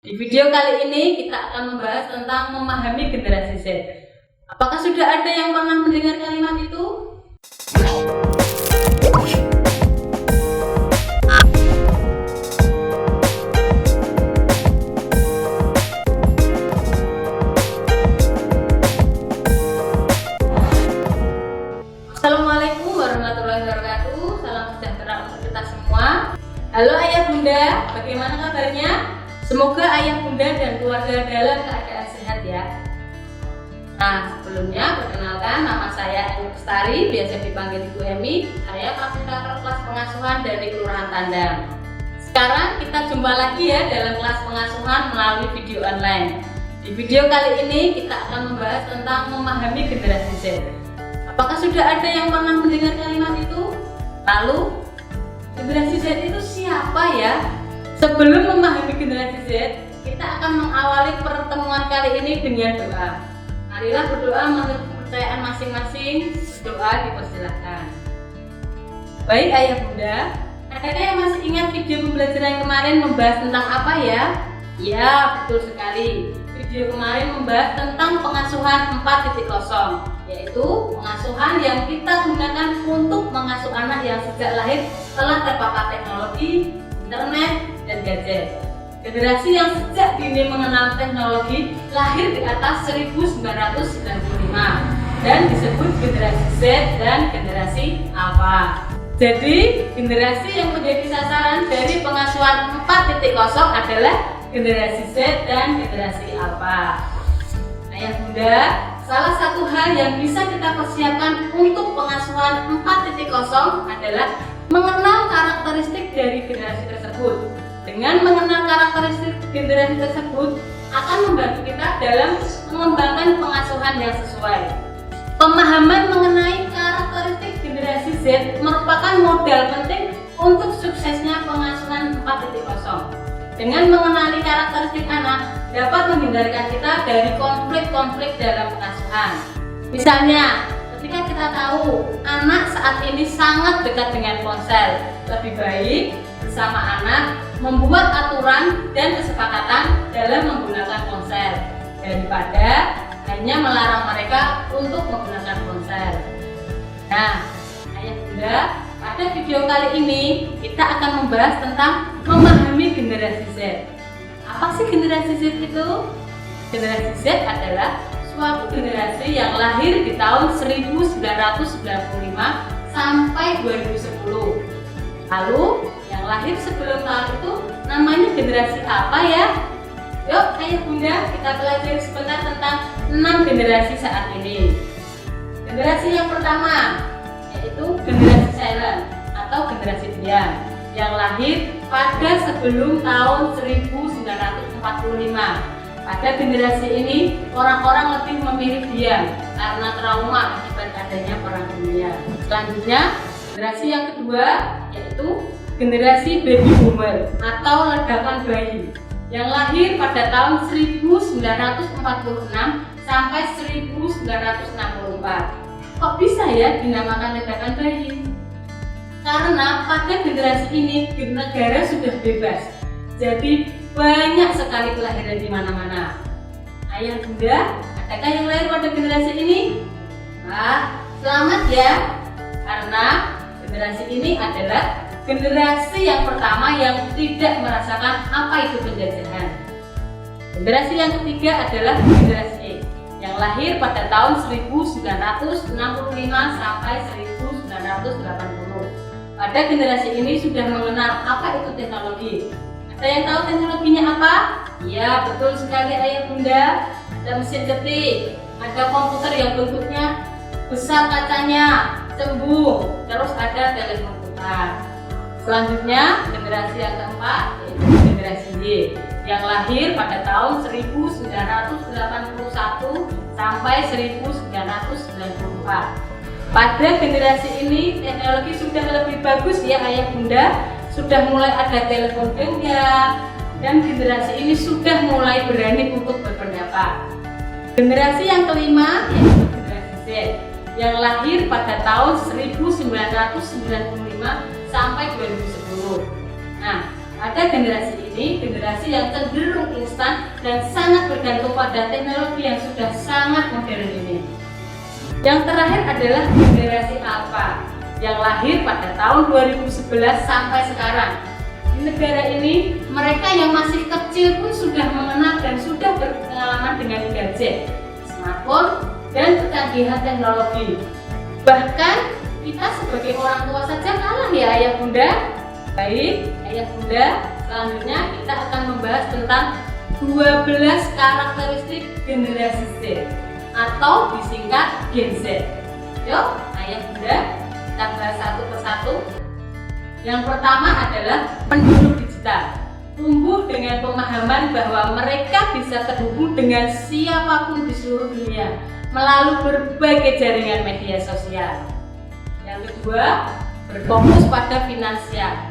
Di video kali ini kita akan membahas tentang memahami generasi Z. Apakah sudah ada yang pernah mendengar kalimat itu? Assalamualaikum warahmatullahi wabarakatuh. Salam sejahtera untuk kita semua. Halo ayah bunda, bagaimana kabarnya? Semoga ayah bunda dan keluarga dalam keadaan sehat ya. Nah, sebelumnya perkenalkan, nama saya Eni Bestari, biasa dipanggil Ibu Emi. Saya fasilitator kelas pengasuhan dari Kelurahan Tandang. Sekarang kita jumpa lagi ya dalam kelas pengasuhan melalui video online. Di video kali ini kita akan membahas tentang memahami generasi Z. Apakah sudah ada yang pernah mendengar kalimat itu? Lalu, generasi Z itu siapa ya? Sebelum memahami generasi Z, kita akan mengawali pertemuan kali ini dengan doa. Marilah berdoa menurut kepercayaan masing-masing. Doa dipersilakan. Baik ayah bunda, adakah yang masih ingat video pembelajaran kemarin membahas tentang apa ya? Ya, betul sekali. Video kemarin membahas tentang pengasuhan 4.0, yaitu pengasuhan yang kita gunakan untuk mengasuh anak yang sejak lahir telah terpapar teknologi, internet, dan gadget. Generasi yang sejak dini mengenal teknologi lahir di atas 1995 dan disebut generasi Z dan generasi Alpha. Jadi generasi yang menjadi sasaran dari pengasuhan 4.0 adalah generasi Z dan generasi Alpha. Ayah bunda, salah satu hal yang bisa kita persiapkan untuk pengasuhan 4.0 adalah mengenal karakteristik dari generasi tersebut. Dengan mengenal karakteristik generasi tersebut akan membantu kita dalam mengembangkan pengasuhan yang sesuai. Pemahaman mengenai karakteristik generasi Z merupakan modal penting untuk suksesnya pengasuhan 4.0. Dengan mengenali karakteristik anak dapat menghindarkan kita dari konflik-konflik dalam pengasuhan. Misalnya, ketika kita tahu anak saat ini sangat dekat dengan ponsel, lebih baik bersama anak membuat aturan dan kesepakatan dalam menggunakan ponsel daripada hanya melarang mereka untuk menggunakan ponsel. Nah, ayah bunda, pada video kali ini kita akan membahas tentang memahami generasi Z. Apa sih generasi Z itu? Generasi Z adalah suatu generasi yang lahir di tahun 1995 sampai 2010. Lalu yang lahir sebelum tahun itu namanya generasi apa ya? Yuk ayah bunda, kita pelajari sebentar tentang 6 generasi saat ini. Generasi yang pertama yaitu generasi silent atau generasi diam yang lahir pada sebelum tahun 1945. Pada generasi ini orang-orang lebih memilih diam karena trauma akibat adanya perang dunia. Selanjutnya generasi yang kedua yaitu generasi baby boomer atau ledakan bayi yang lahir pada tahun 1946 sampai 1964. Kok bisa ya dinamakan ledakan bayi? Karena pada generasi ini negara sudah bebas, jadi banyak sekali kelahiran di mana-mana. Ayah bunda, adakah yang lahir pada generasi ini? Wah, selamat ya, karena generasi ini adalah generasi yang pertama yang tidak merasakan apa itu penjajahan. Generasi yang ketiga adalah generasi Y yang lahir pada tahun 1965 sampai 1980. Pada generasi ini sudah mengenal apa itu teknologi. Ada yang tahu teknologinya apa? Iya, betul sekali ayah bunda. Ada mesin ketik, ada komputer yang bentuknya besar kacanya, cembung, terus ada telepon putar. Selanjutnya generasi yang keempat yaitu generasi Y yang lahir pada tahun 1981 sampai 1994. Pada generasi ini teknologi sudah lebih bagus ya ayah bunda, sudah mulai ada telepon genggam dan generasi ini sudah mulai berani untuk berpendapat. Generasi yang kelima yaitu generasi Z yang lahir pada tahun 1995 sampai 2010. Nah, Pada generasi ini, generasi yang cenderung instan dan sangat bergantung pada teknologi yang sudah sangat modern ini. Yang terakhir adalah generasi Alpha yang lahir pada tahun 2011 sampai sekarang. Di negara ini, mereka yang masih kecil pun sudah mengenal dan sudah berpengalaman dengan gadget, smartphone, dan kecanggihan teknologi. Bahkan kita sebagai orang tua saja kalah ya ayah bunda. Baik, ayah bunda, selanjutnya kita akan membahas tentang 12 karakteristik generasi Z atau disingkat Gen Z. Yuk, ayah bunda, kita bahas satu persatu. Yang pertama adalah penduduk digital. Tumbuh dengan pemahaman bahwa mereka bisa terhubung dengan siapapun di seluruh dunia melalui berbagai jaringan media sosial. Yang kedua, berfokus pada finansial.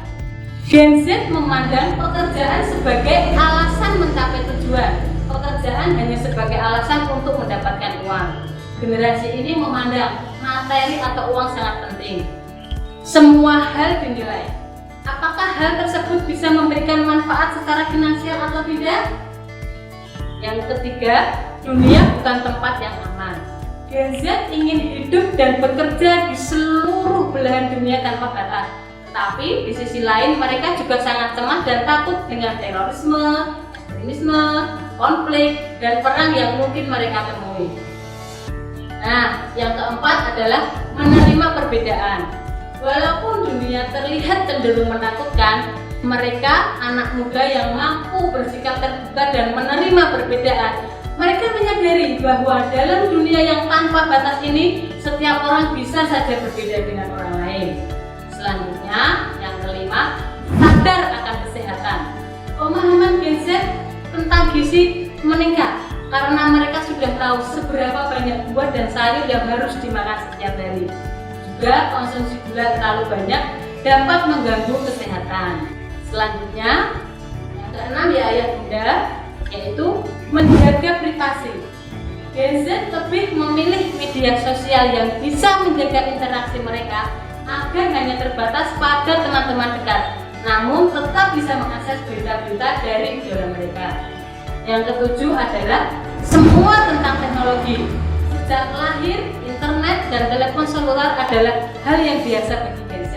Gen Z memandang pekerjaan sebagai alasan mencapai tujuan. Pekerjaan hanya sebagai alasan untuk mendapatkan uang. Generasi ini memandang materi atau uang sangat penting. Semua hal dinilai. Apakah hal tersebut bisa memberikan manfaat secara finansial atau tidak? Yang ketiga, dunia bukan tempat yang aman. Gen Z ingin hidup dan bekerja di seluruh belahan dunia tanpa batas. Tapi di sisi lain mereka juga sangat cemas dan takut dengan terorisme, ekstremisme, konflik, dan perang yang mungkin mereka temui. Nah, yang keempat adalah menerima perbedaan. Walaupun dunia terlihat cenderung menakutkan, mereka anak muda yang mampu bersikap terbuka dan menerima perbedaan. Mereka menyadari bahwa dalam dunia yang tanpa batas ini, setiap orang bisa saja berbeda dengan orang lain. Selanjutnya, yang kelima, sadar akan kesehatan. Pemahaman Gen Z tentang gizi meningkat karena mereka sudah tahu seberapa banyak buah dan sayur yang harus dimakan setiap hari. Juga konsumsi gula terlalu banyak dapat mengganggu kesehatan. Selanjutnya, yang keenam ya ayah bunda, yaitu menjaga privasi. Gen Z lebih memilih media sosial yang bisa menjaga interaksi mereka agar hanya terbatas pada teman-teman dekat, namun tetap bisa mengakses berita-berita dari idola mereka. Yang ketujuh adalah semua tentang teknologi. Sejak lahir, internet dan telepon seluler adalah hal yang biasa bagi Gen Z.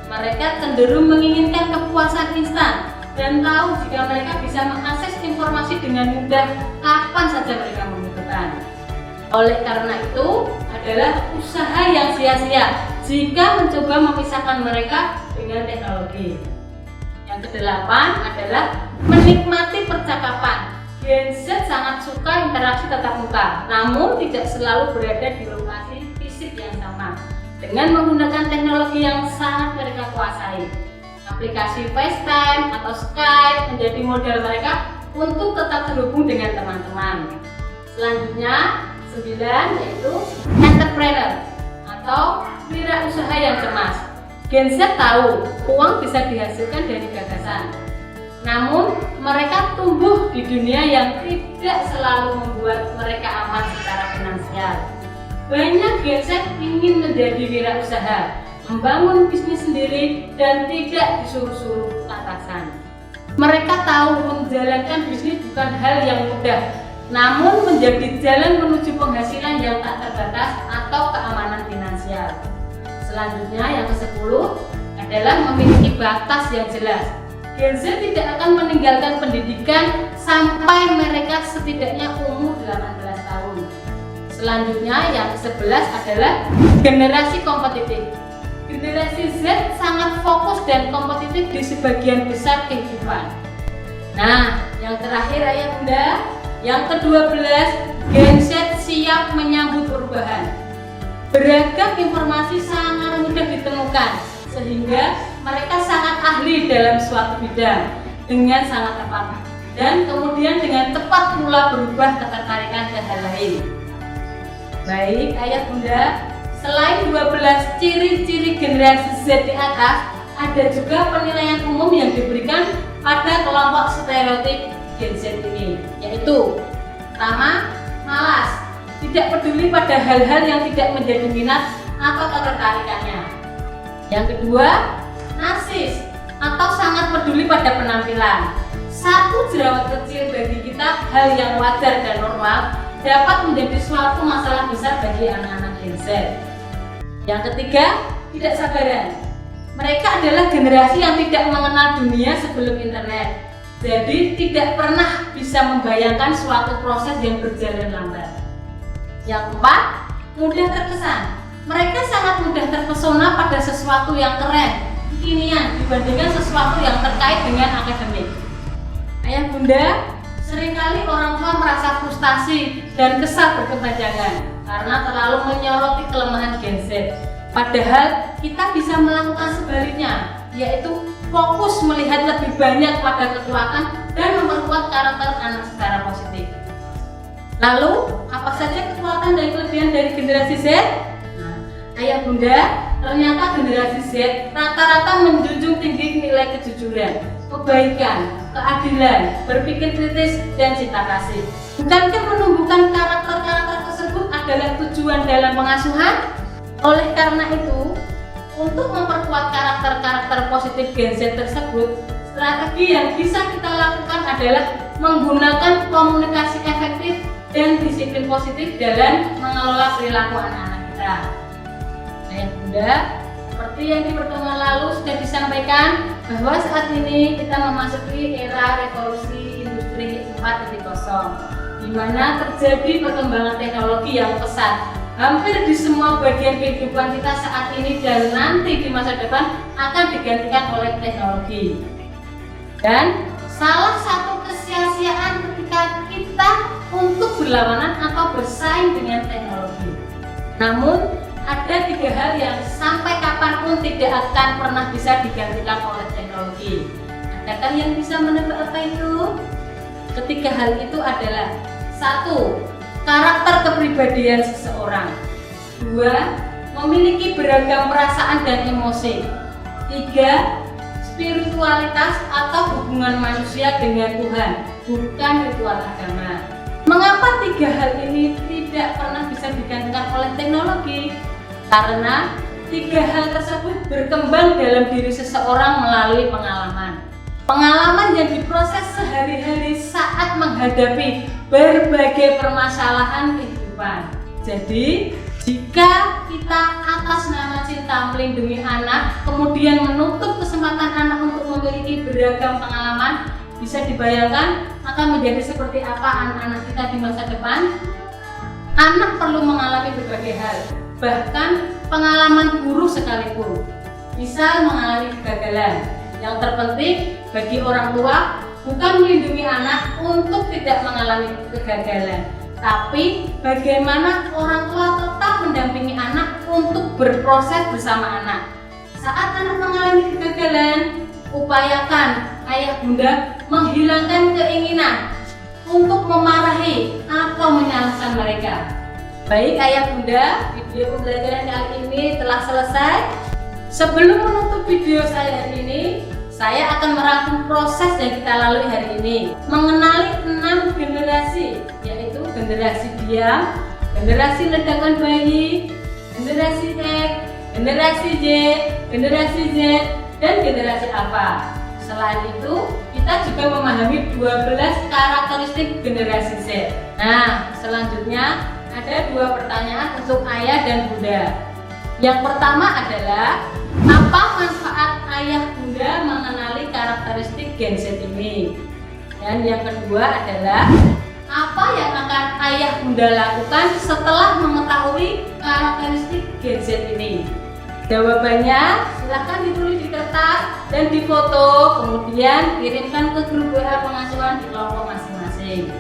Mereka cenderung menginginkan kepuasan instan dan tahu jika mereka bisa mengakses informasi dengan mudah kapan saja mereka membutuhkan. Oleh karena itu, adalah usaha yang sia-sia jika mencoba memisahkan mereka dengan teknologi. Yang kedelapan adalah menikmati percakapan. Gen Z sangat suka interaksi tatap muka, namun tidak selalu berada di lokasi fisik yang sama. Dengan menggunakan teknologi yang sangat mereka kuasai, aplikasi FaceTime atau Skype menjadi modal mereka untuk tetap terhubung dengan teman-teman. Selanjutnya, 9 yaitu entrepreneur atau wirausaha yang cemas. Gen Z tahu uang bisa dihasilkan dari gagasan. Namun, mereka tumbuh di dunia yang tidak selalu membuat mereka aman secara finansial. Banyak Gen Z ingin menjadi wirausaha, membangun bisnis sendiri dan tidak disuruh-suruh atasan. Mereka tahu menjalankan bisnis bukan hal yang mudah, namun menjadi jalan menuju penghasilan yang tak terbatas atau keamanan finansial. Selanjutnya yang ke-10 adalah memiliki batas yang jelas. Gen Z tidak akan meninggalkan pendidikan sampai mereka setidaknya umur 18 tahun. Selanjutnya yang ke-11 adalah generasi kompetitif. Generasi Z sangat fokus dan kompetitif di sebagian besar kehidupan. Nah, yang terakhir ayah bunda, yang ke-12, Gen Z siap menyambut perubahan. Beragam informasi sangat mudah ditemukan, sehingga mereka sangat ahli dalam suatu bidang dengan sangat tepat, dan kemudian dengan cepat pula berubah ketertarikan ke hal lain. Baik ayah bunda, selain 12 ciri-ciri generasi Z di atas, ada juga penilaian umum yang diberikan pada kelompok stereotip Gen Z ini, yaitu pertama, malas, tidak peduli pada hal-hal yang tidak menjadi minat atau ketertarikannya. Yang kedua, narsis, atau sangat peduli pada penampilan. Satu jerawat kecil bagi kita hal yang wajar dan normal dapat menjadi suatu masalah besar bagi anak-anak Gen Z. Yang ketiga, tidak sabaran. Mereka adalah generasi yang tidak mengenal dunia sebelum internet. Jadi tidak pernah bisa membayangkan suatu proses yang berjalan lambat. Yang keempat, mudah terkesan. Mereka sangat mudah terpesona pada sesuatu yang keren, kekinian dibandingkan sesuatu yang terkait dengan akademik. Ayah bunda, seringkali orang tua merasa frustasi dan kesal berkepanjangan karena terlalu menyoroti kelemahan Gen Z. Padahal kita bisa melakukan sebaliknya, yaitu fokus melihat lebih banyak pada kekuatan dan memperkuat karakter anak secara positif. Lalu, apa saja kekuatan dan kelebihan dari generasi Z? Nah, ayah bunda, ternyata generasi Z rata-rata menjunjung tinggi nilai kejujuran, kebaikan, keadilan, berpikir kritis, dan cinta kasih. Bukankah menumbuhkan karakter-karakter tersebut adalah tujuan dalam pengasuhan? Oleh karena itu, untuk memperkuat karakter-karakter positif Gen Z tersebut, strategi yang bisa kita lakukan adalah menggunakan komunikasi efektif dan disiplin positif dalam mengelola perilaku anak-anak kita. Ayah bunda, seperti yang di pertemuan lalu sudah disampaikan bahwa saat ini kita memasuki era revolusi industri 4.0, di mana terjadi perkembangan teknologi yang pesat. Hampir di semua bagian kehidupan kita saat ini dan nanti di masa depan akan digantikan oleh teknologi. Dan salah satu kesia-siaan ketika kita untuk berlawanan atau bersaing dengan teknologi. Namun ada 3 hal yang sampai kapanpun tidak akan pernah bisa digantikan oleh teknologi. Adakah yang bisa menebak apa itu? Ketiga hal itu adalah: 1. Karakter kepribadian seseorang. 2. Memiliki beragam perasaan dan emosi. 3. Spiritualitas atau hubungan manusia dengan Tuhan, bukan ritual agama. Mengapa 3 hal ini tidak pernah bisa digantikan oleh teknologi? Karena 3 hal tersebut berkembang dalam diri seseorang melalui pengalaman. Pengalaman yang diproses sehari-hari saat menghadapi berbagai permasalahan kehidupan. Jadi, jika kita atas nama cinta melindungi anak, kemudian menutup kesempatan anak untuk memiliki beragam pengalaman, bisa dibayangkan akan menjadi seperti apa anak-anak kita di masa depan. Anak perlu mengalami berbagai hal, bahkan pengalaman buruk sekalipun. Misal mengalami kegagalan. Yang terpenting bagi orang tua bukan melindungi anak untuk tidak mengalami kegagalan, tapi bagaimana orang tua tetap mendampingi anak untuk berproses bersama anak. Saat anak mengalami kegagalan, upayakan ayah bunda menghilangkan keinginan untuk memarahi atau menyalahkan mereka. Baik ayah bunda, video pembelajaran kali ini telah selesai. Sebelum menutup video saya hari ini, saya akan merangkum proses yang kita lalui hari ini, mengenali 6 generasi, yaitu generasi diam, generasi ledakan bayi, generasi X, generasi Y, generasi Z, dan generasi alpha. Selain itu, kita juga memahami 12 karakteristik generasi Z. Nah, selanjutnya ada 2 pertanyaan untuk ayah dan bunda. Yang pertama adalah, apa manfaat ayah bunda mengenali karakteristik Gen Z ini? Dan yang kedua adalah, apa yang akan ayah bunda lakukan setelah mengetahui karakteristik Gen Z ini? Jawabannya silahkan ditulis di kertas dan difoto, kemudian kirimkan ke grup WA pengasuhan di kelompok masing-masing.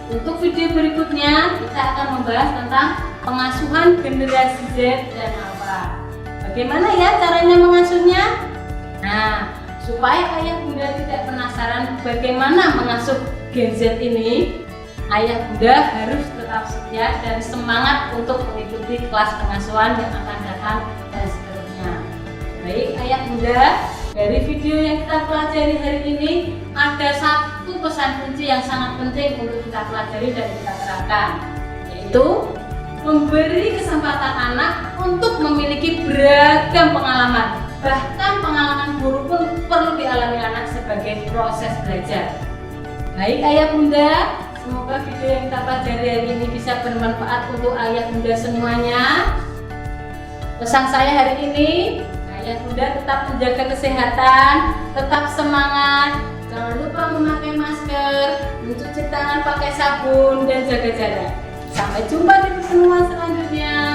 Untuk video berikutnya kita akan membahas tentang pengasuhan generasi Z dan alpha. Bagaimana ya caranya mengasuhnya? Nah, supaya ayah bunda tidak penasaran bagaimana mengasuh Gen Z ini, ayah bunda harus tetap setia dan semangat untuk mengikuti kelas pengasuhan yang akan datang dan seterusnya. Baik ayah bunda, dari video yang kita pelajari hari ini ada satu pesan kunci yang sangat penting untuk kita pelajari dan kita terapkan, yaitu memberi kesempatan anak untuk memiliki beragam pengalaman Bahkan pengalaman buruk pun perlu dialami anak sebagai proses belajar. Baik ayah bunda, semoga video yang kita pelajari hari ini bisa bermanfaat untuk ayah bunda semuanya. Pesan saya hari ini, ayah bunda tetap menjaga kesehatan, tetap semangat, jangan lupa memakai masker, mencuci tangan pakai sabun dan jaga jarak. Sampai jumpa di pertemuan selanjutnya.